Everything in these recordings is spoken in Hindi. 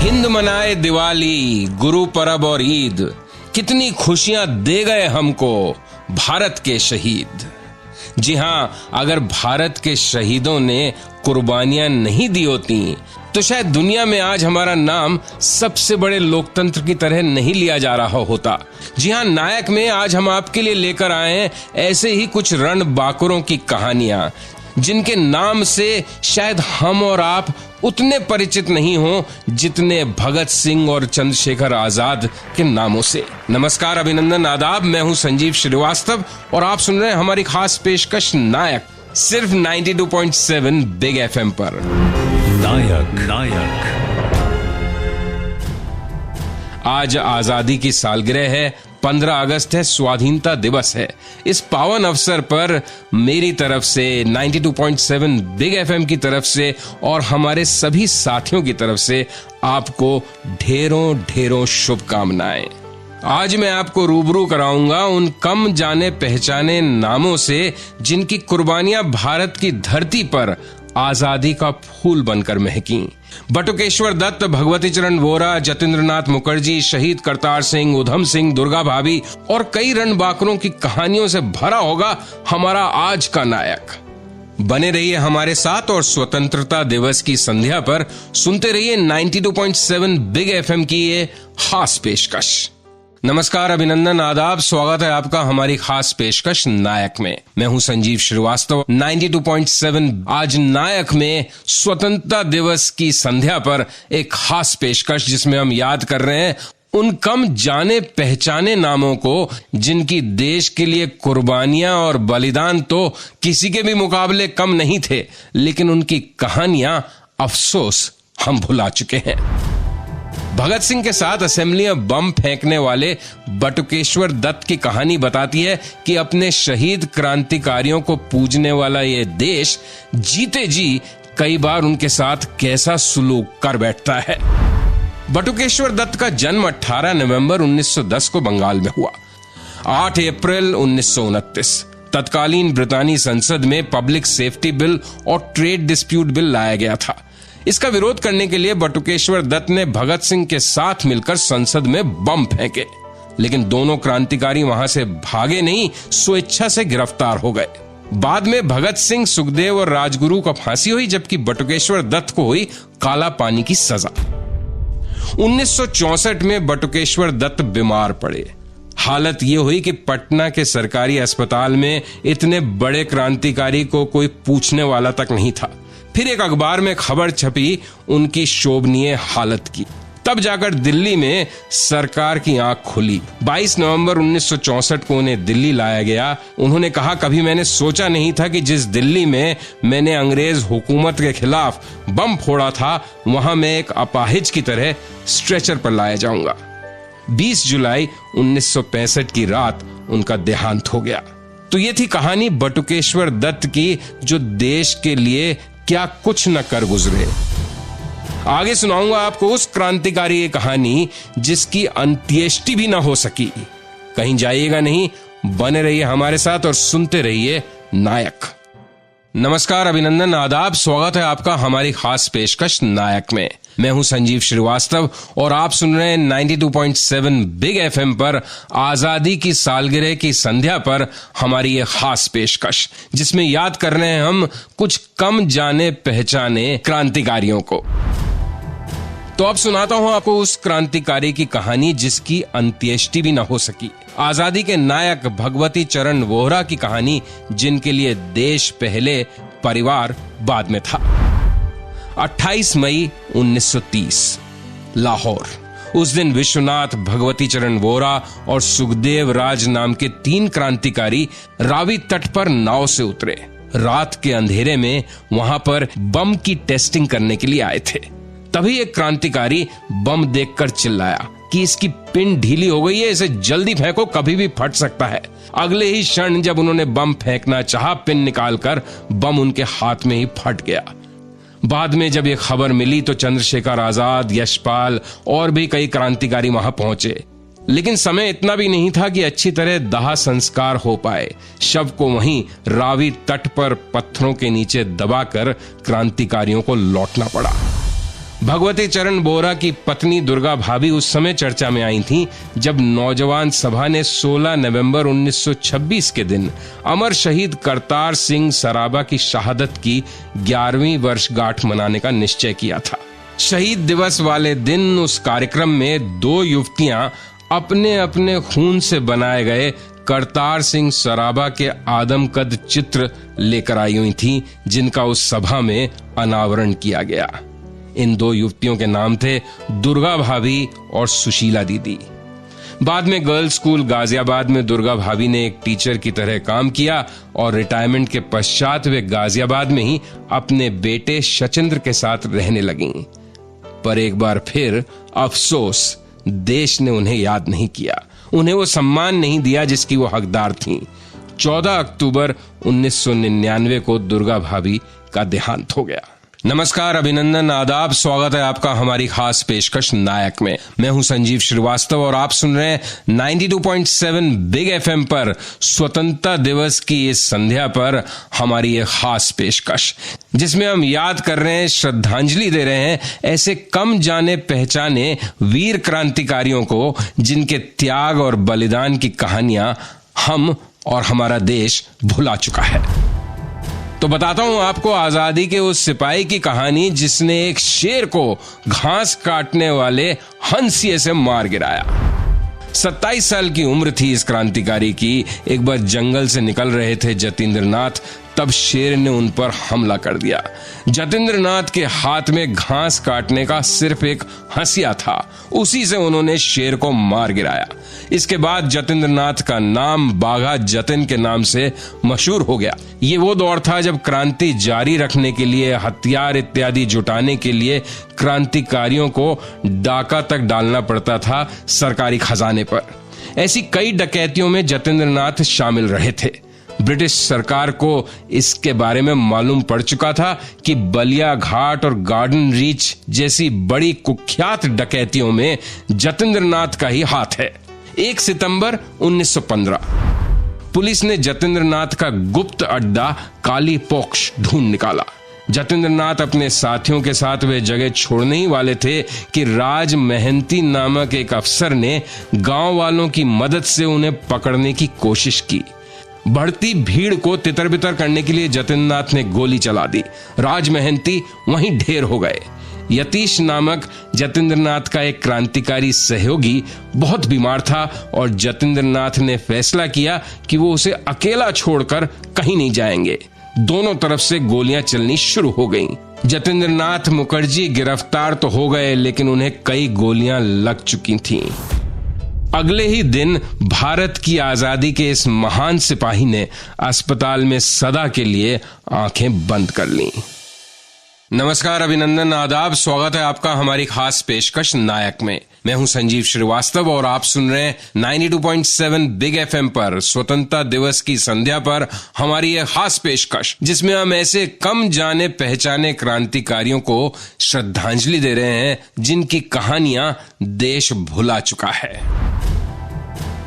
हिंद मनाए दिवाली, गुरु परब और ईद, कितनी खुशियां दे गए हमको भारत के शहीद। जी हां, अगर भारत के शहीदों ने कुर्बानियां नहीं दी होती तो शायद दुनिया में आज हमारा नाम सबसे बड़े लोकतंत्र की तरह नहीं लिया जा रहा होता। जी हां, नायक में आज हम आपके लिए लेकर आए हैं ऐसे ही कुछ रणबांकुरों की कहानियां जिनके नाम से शायद हम और आप उतने परिचित नहीं हो जितने भगत सिंह और चंद्रशेखर आजाद के नामों से। नमस्कार, अभिनंदन, आदाब। मैं हूं संजीव श्रीवास्तव और आप सुन रहे हैं हमारी खास पेशकश नायक, सिर्फ 92.7 बिग एफएम पर। नायक आज आजादी की सालगिरह है, 15 अगस्त है, स्वाधीनता दिवस है। इस पावन अवसर पर मेरी तरफ से, 92.7 बिग एफएम की तरफ से और हमारे सभी साथियों की तरफ से आपको ढेरों ढेरों शुभकामनाएं। आज मैं आपको रूबरू कराऊंगा उन कम जाने पहचाने नामों से जिनकी कुर्बानियां भारत की धरती पर आजादी का फूल बनकर महकी। बटुकेश्वर दत्त, भगवती चरण वोरा, जतेंद्रनाथ मुखर्जी, शहीद करतार सिंह, उधम सिंह, दुर्गा भाभी और कई रणबांकुरों की कहानियों से भरा होगा हमारा आज का नायक। बने रहिए हमारे साथ और स्वतंत्रता दिवस की संध्या पर सुनते रहिए 92.7 बिग एफएम की ये खास पेशकश। नमस्कार, अभिनंदन, आदाब, स्वागत है आपका हमारी खास पेशकश नायक में। मैं हूं संजीव श्रीवास्तव। 92.7 आज नायक में स्वतंत्रता दिवस की संध्या पर एक खास पेशकश जिसमें हम याद कर रहे हैं उन कम जाने पहचाने नामों को जिनकी देश के लिए कुर्बानियां और बलिदान तो किसी के भी मुकाबले कम नहीं थे, लेकिन उनकी कहानियां अफसोस हम भुला चुके हैं। भगत सिंह के साथ असेंबली में बम फेंकने वाले बटुकेश्वर दत्त की कहानी बताती है कि अपने शहीद क्रांतिकारियों को पूजने वाला यह देश जीते जी कई बार उनके साथ कैसा सुलूक कर बैठता है। बटुकेश्वर दत्त का जन्म 18 नवंबर 1910 को बंगाल में हुआ। 8 अप्रैल 1929 तत्कालीन ब्रितानी संसद में पब्लिक सेफ्टी बिल और ट्रेड डिस्प्यूट बिल लाया गया था। इसका विरोध करने के लिए बटुकेश्वर दत्त ने भगत सिंह के साथ मिलकर संसद में बम फेंके, लेकिन दोनों क्रांतिकारी वहां से भागे नहीं, स्वेच्छा से गिरफ्तार हो गए। बाद में भगत सिंह, सुखदेव और राजगुरु को फांसी हुई, जबकि बटुकेश्वर दत्त को हुई काला पानी की सजा। 1964 में बटुकेश्वर दत्त बीमार पड़े। हालत यह हुई कि पटना के सरकारी अस्पताल में इतने बड़े क्रांतिकारी को कोई पूछने वाला तक नहीं था। फिर एक अखबार में खबर छपी उनकी शोभनीय हालत की। तब जाकर दिल्ली में सरकार की आंख खुली। 22 नवंबर 1964 को उन्हें दिल्ली लाया गया। उन्होंने कहा, कभी मैंने सोचा नहीं था कि जिस दिल्ली में मैंने अंग्रेज हुकूमत के खिलाफ बम फोड़ा था, वहां मैं एक अपाहिज की तरह स्ट्रेचर पर लाया जाऊंगा। 20 जुलाई 1965 की रात उनका देहांत हो गया। तो ये थी कहानी बटुकेश्वर दत्त की, जो देश के लिए क्या कुछ न कर गुजरे। आगे सुनाऊंगा आपको उस क्रांतिकारी की कहानी जिसकी अंत्येष्टि भी ना हो सकी। कहीं जाइएगा नहीं, बने रहिए हमारे साथ और सुनते रहिए नायक। नमस्कार, अभिनंदन, आदाब, स्वागत है आपका हमारी खास पेशकश नायक में। मैं हूं संजीव श्रीवास्तव और आप सुन रहे हैं 92.7 बिग एफएम पर आजादी की सालगिरह की संध्या पर हमारी ये खास पेशकश, जिसमें याद कर रहे हैं हम कुछ कम जाने पहचाने क्रांतिकारियों को। तो अब सुनाता हूं आपको उस क्रांतिकारी की कहानी जिसकी अंत्येष्टि भी न हो सकी। आजादी के नायक भगवती चरण वोहरा की कहानी, जिनके लिए देश पहले, परिवार बाद में था। 28 मई 1930 लाहौर। उस दिन विश्वनाथ, भगवती चरण वोहरा और सुखदेव राज नाम के 3 क्रांतिकारी रावी तट पर नाव से उतरे। रात के अंधेरे में वहां पर बम की टेस्टिंग करने के लिए आए थे। तभी एक क्रांतिकारी बम देखकर चिल्लाया कि इसकी पिन ढीली हो गई है, इसे जल्दी फेंको, कभी भी फट सकता है। अगले ही क्षण जब उन्होंने बम फेंकना चाहा, पिन निकालकर बम उनके हाथ में ही फट गया। बाद में जब यह खबर मिली तो चंद्रशेखर आजाद, यशपाल और भी कई क्रांतिकारी वहां पहुंचे, लेकिन समय इतना भी नहीं था कि अच्छी तरह दाह संस्कार हो पाए। शव को वहीं रावी तट पर पत्थरों के नीचे दबाकर क्रांतिकारियों को लौटना पड़ा। भगवती चरण बोहरा की पत्नी दुर्गा भाभी उस समय चर्चा में आई थीं जब नौजवान सभा ने 16 नवंबर 1926 के दिन अमर शहीद करतार सिंह सराबा की शहादत की 11वीं वर्षगांठ मनाने का निश्चय किया था। शहीद दिवस वाले दिन उस कार्यक्रम में 2 युवतियां अपने अपने खून से बनाए गए करतार सिंह सराबा के आदमकद चित्र लेकर आई हुई थीं, जिनका उस सभा में अनावरण किया गया। इन 2 युवतियों के नाम थे दुर्गा भाभी और सुशीला दीदी। बाद में गर्ल्स स्कूल गाजियाबाद में दुर्गा भाभी ने एक टीचर की तरह काम किया और रिटायरमेंट के पश्चात वे गाजियाबाद में ही अपने बेटे शचेंद्र के साथ रहने लगीं। पर एक बार फिर अफसोस, देश ने उन्हें याद नहीं किया, उन्हें वो सम्मान नहीं दिया जिसकी वो हकदार थीं। 14 अक्टूबर 1999 को दुर्गा भाभी का देहांत हो गया। नमस्कार, अभिनंदन, आदाब, स्वागत है आपका हमारी खास पेशकश नायक में। मैं हूं संजीव श्रीवास्तव और आप सुन रहे हैं 92.7 बिग एफएम पर स्वतंत्रता दिवस की इस संध्या पर हमारी ये खास पेशकश, जिसमें हम याद कर रहे हैं, श्रद्धांजलि दे रहे हैं ऐसे कम जाने पहचाने वीर क्रांतिकारियों को जिनके त्याग और बलिदान की कहानियां हम और हमारा देश भुला चुका है। तो बताता हूं आपको आजादी के उस सिपाही की कहानी जिसने एक शेर को घास काटने वाले हंसिए से मार गिराया। 27 साल की उम्र थी इस क्रांतिकारी की। एक बार जंगल से निकल रहे थे जतेंद्र नाथ, तब शेर ने उन पर हमला कर दिया। जतेंद्र नाथ के हाथ में घास काटने का सिर्फ एक हंसिया था, उसी से उन्होंने शेर को मार गिराया। इसके बाद जतेंद्र नाथ का नाम बाघा जतिन के नाम से मशहूर हो गया। ये वो दौर था जब क्रांति जारी रखने के लिए, हथियार इत्यादि जुटाने के लिए क्रांतिकारियों को डाका तक डालना पड़ता था सरकारी खजाने पर। ऐसी कई डकैतियों में जतेंद्र नाथ शामिल रहे थे। ब्रिटिश सरकार को इसके बारे में मालूम पड़ चुका था कि बलिया घाट और गार्डन रीच जैसी बड़ी कुख्यात डकैतियों में जतेंद्र नाथ का ही हाथ है। 1 सितंबर 1915 पुलिस ने जतेंद्र नाथ का गुप्त अड्डा काली पोक्ष ढूंढ निकाला। जतेंद्र नाथ अपने साथियों के साथ वे जगह छोड़ने ही वाले थे कि राज महंती नामक एक अफसर ने गांव वालों की मदद से उन्हें पकड़ने की कोशिश की। बढ़ती भीड़ को तितर बितर करने के लिए जतेंद्र नाथ ने गोली चला दी। राज महंती वहीं ढेर हो गए। यतीश नामक जतेंद्र नाथ का एक क्रांतिकारी सहयोगी बहुत बीमार था और जतेंद्र नाथ ने फैसला किया कि वो उसे अकेला छोड़कर कहीं नहीं जाएंगे। दोनों तरफ से गोलियां चलनी शुरू हो गईं। जतेंद्र नाथ मुखर्जी गिरफ्तार तो हो गए, लेकिन उन्हें कई गोलियां लग चुकी थीं। अगले ही दिन भारत की आजादी के इस महान सिपाही ने अस्पताल में सदा के लिए आंखें बंद कर लीं। नमस्कार, अभिनंदन, आदाब, स्वागत है आपका हमारी खास पेशकश नायक में। मैं हूं संजीव श्रीवास्तव और आप सुन रहे हैं 92.7 बिग एफएम पर स्वतंत्रता दिवस की संध्या पर हमारी यह खास पेशकश, जिसमें हम ऐसे कम जाने पहचाने क्रांतिकारियों को श्रद्धांजलि दे रहे हैं जिनकी कहानियां देश भुला चुका है।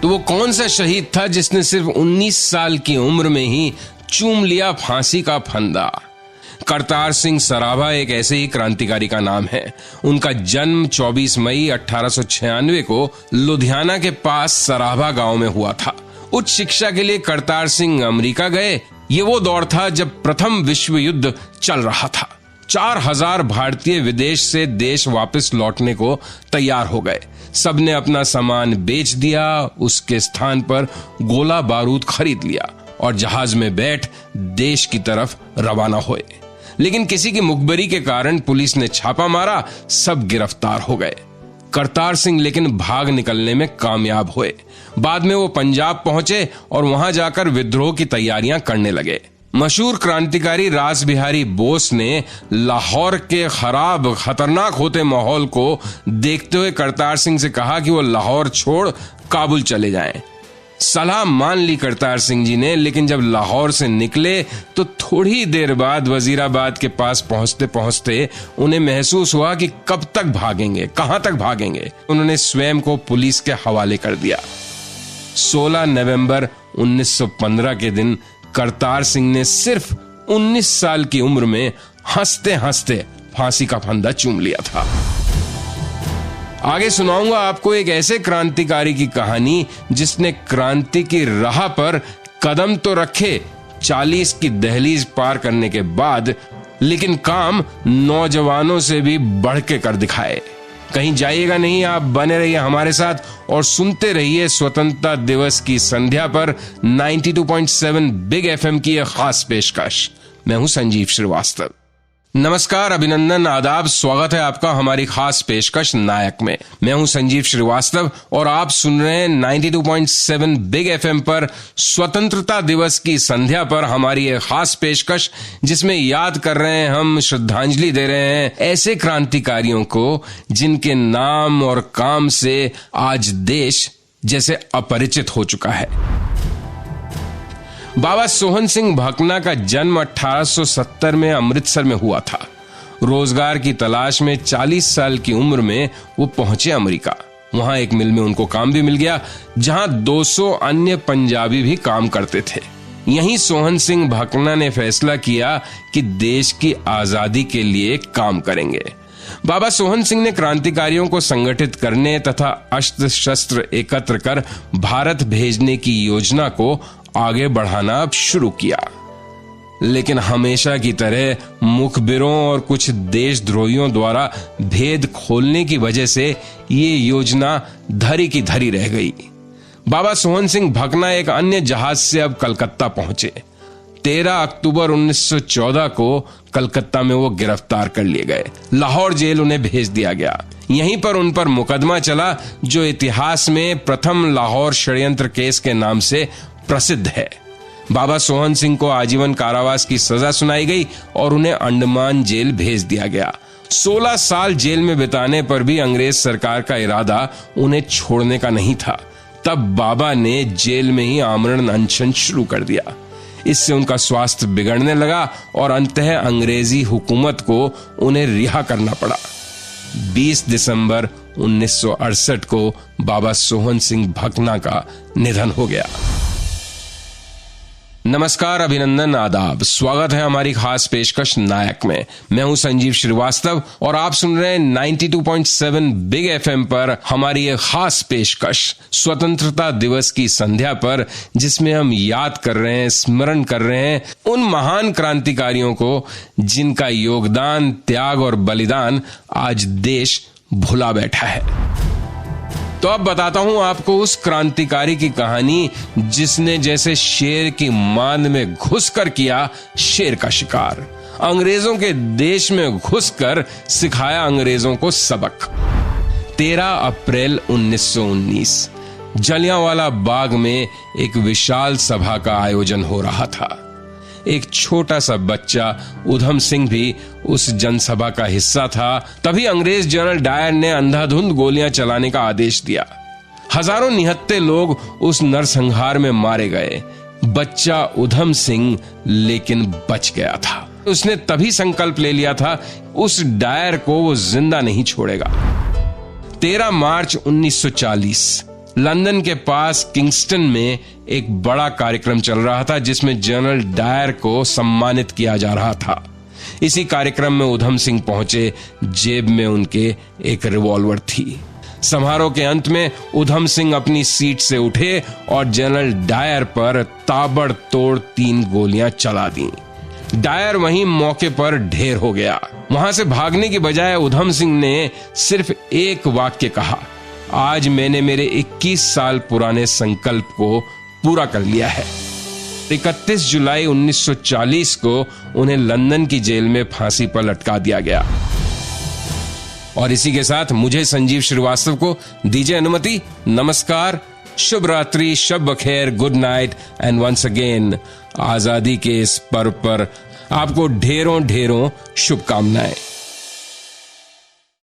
तो वो कौन सा शहीद था जिसने सिर्फ 19 साल की उम्र में ही चूम लिया फांसी का फंदा? करतार सिंह सराभा एक ऐसे ही क्रांतिकारी का नाम है। उनका जन्म 24 मई 1896 को लुधियाना के पास सराभा गांव में हुआ था। उच्च शिक्षा के लिए करतार सिंह अमेरिका गए। ये वो दौर था जब प्रथम विश्व युद्ध चल रहा था। 4000 भारतीय विदेश से देश वापस लौटने को तैयार हो गए। सबने अपना सामान बेच दिया, उसके स्थान पर गोला बारूद खरीद लिया और जहाज में बैठ देश की तरफ रवाना हुए। लेकिन किसी की मुखबरी के कारण पुलिस ने छापा मारा, सब गिरफ्तार हो गए। करतार सिंह लेकिन भाग निकलने में कामयाब हुए। बाद में वो पंजाब पहुंचे और वहां जाकर विद्रोह की तैयारियां करने लगे। मशहूर क्रांतिकारी रास बिहारी बोस ने लाहौर के खराब खतरनाक होते माहौल को देखते हुए करतार सिंह से कहा कि वो लाहौर छोड़ काबुल चले जाएं। सलाह मान ली करतार सिंह जी ने, लेकिन जब लाहौर से निकले तो थोड़ी देर बाद वजीराबाद के पास पहुंचते पहुंचते उन्हें महसूस हुआ कि कब तक भागेंगे, कहां तक भागेंगे। उन्होंने स्वयं को पुलिस के हवाले कर दिया। 16 नवंबर 1915 के दिन करतार सिंह ने सिर्फ 19 साल की उम्र में हंसते हंसते फांसी का फंदा चूम लिया था। आगे सुनाऊंगा आपको एक ऐसे क्रांतिकारी की कहानी जिसने क्रांति की राह पर कदम तो रखे 40 की दहलीज पार करने के बाद, लेकिन काम नौजवानों से भी बढ़ के कर दिखाए। कहीं जाइएगा नहीं, आप बने रहिए हमारे साथ और सुनते रहिए स्वतंत्रता दिवस की संध्या पर 92.7 बिग एफएम की एक खास पेशकश। मैं हूं संजीव श्रीवास्तव। नमस्कार, अभिनंदन, आदाब, स्वागत है आपका हमारी खास पेशकश नायक में। मैं हूं संजीव श्रीवास्तव और आप सुन रहे हैं 92.7 बिग एफएम पर स्वतंत्रता दिवस की संध्या पर हमारी एक खास पेशकश, जिसमें याद कर रहे हैं, हम श्रद्धांजलि दे रहे हैं ऐसे क्रांतिकारियों को जिनके नाम और काम से आज देश जैसे अपरिचित हो चुका है। बाबा सोहन सिंह भकना का जन्म 1870 में अमृतसर में हुआ था। रोजगार की तलाश में 40 साल की उम्र में वो पहुंचे अमेरिका। वहां एक मिल में उनको काम भी मिल गया, जहां 200 अन्य पंजाबी भी काम करते थे। यहीं सोहन सिंह भकना ने फैसला किया कि देश की आजादी के लिए काम करेंगे। बाबा सोहन सिंह ने क्रांतिकारियों को संगठित करने तथा अस्त्र शस्त्र एकत्र कर भारत भेजने की योजना को आगे बढ़ाना अब शुरू किया, लेकिन हमेशा की तरह मुखबिरों और कुछ देशद्रोहियों द्वारा भेद खोलने की वजह से ये योजना धरी की धरी रह गई। बाबा सोहन सिंह भकना एक अन्य जहाज से अब कलकत्ता पहुंचे। 13 अक्टूबर 1914 को कलकत्ता में वो गिरफ्तार कर लिए गए। लाहौर जेल उन्हें भेज दिया गया। यहीं पर उन पर मुकदमा चला, जो इतिहास में प्रथम लाहौर षड्यंत्र केस के नाम से प्रसिद्ध है। बाबा सोहन सिंह को आजीवन कारावास की सजा सुनाई गई और उन्हें अंडमान जेल भेज दिया गया। 16 साल जेल में बिताने पर भी अंग्रेज सरकार का इरादा उन्हें छोड़ने का नहीं था। तब बाबा ने जेल में ही आमरण अनशन शुरू कर दिया। इससे उनका स्वास्थ्य बिगड़ने लगा और अंततः अंग्रेजी हुकूमत को उन्हें रिहा करना पड़ा। 20 दिसंबर 1968 को बाबा सोहन सिंह भकना का निधन हो गया। नमस्कार, अभिनंदन, आदाब, स्वागत है हमारी खास पेशकश नायक में। मैं हूं संजीव श्रीवास्तव और आप सुन रहे हैं 92.7 बिग एफएम पर हमारी एक खास पेशकश स्वतंत्रता दिवस की संध्या पर, जिसमें हम याद कर रहे हैं, स्मरण कर रहे हैं उन महान क्रांतिकारियों को जिनका योगदान, त्याग और बलिदान आज देश भुला बैठा है। तो अब बताता हूं आपको उस क्रांतिकारी की कहानी जिसने जैसे शेर की मांद में घुसकर किया शेर का शिकार। अंग्रेजों के देश में घुसकर सिखाया अंग्रेजों को सबक। 13 अप्रैल 1919 जलियांवाला बाग में एक विशाल सभा का आयोजन हो रहा था। एक छोटा सा बच्चा उधम सिंह भी उस जनसभा का हिस्सा था। तभी अंग्रेज जनरल डायर ने अंधाधुंध गोलियां चलाने का आदेश दिया। हजारों निहत्थे लोग उस नरसंहार में मारे गए। बच्चा उधम सिंह लेकिन बच गया था। उसने तभी संकल्प ले लिया था उस डायर को वो जिंदा नहीं छोड़ेगा। 13 मार्च 1940 लंदन के पास किंगस्टन में एक बड़ा कार्यक्रम चल रहा था, जिसमें जनरल डायर को सम्मानित किया जा रहा था। इसी कार्यक्रम में उधम सिंह पहुंचे। जेब में उनके एक रिवॉल्वर थी। समारोह के अंत में उधम सिंह अपनी सीट से उठे और जनरल डायर पर ताबड़तोड़ 3 गोलियां चला दी। डायर वहीं मौके पर ढेर हो गया। वहां से भागने की बजाय उधम सिंह ने सिर्फ एक वाक्य कहा, आज मैंने मेरे 21 साल पुराने संकल्प को पूरा कर लिया है। 31 जुलाई 1940 को उन्हें लंदन की जेल में फांसी पर लटका दिया गया। और इसी के साथ मुझे संजीव श्रीवास्तव को दीजिए अनुमति। नमस्कार, शुभ रात्रि, शब बखैर, good night and once again आजादी के इस पर्व पर आपको ढेरों ढेरों शुभकामनाएं।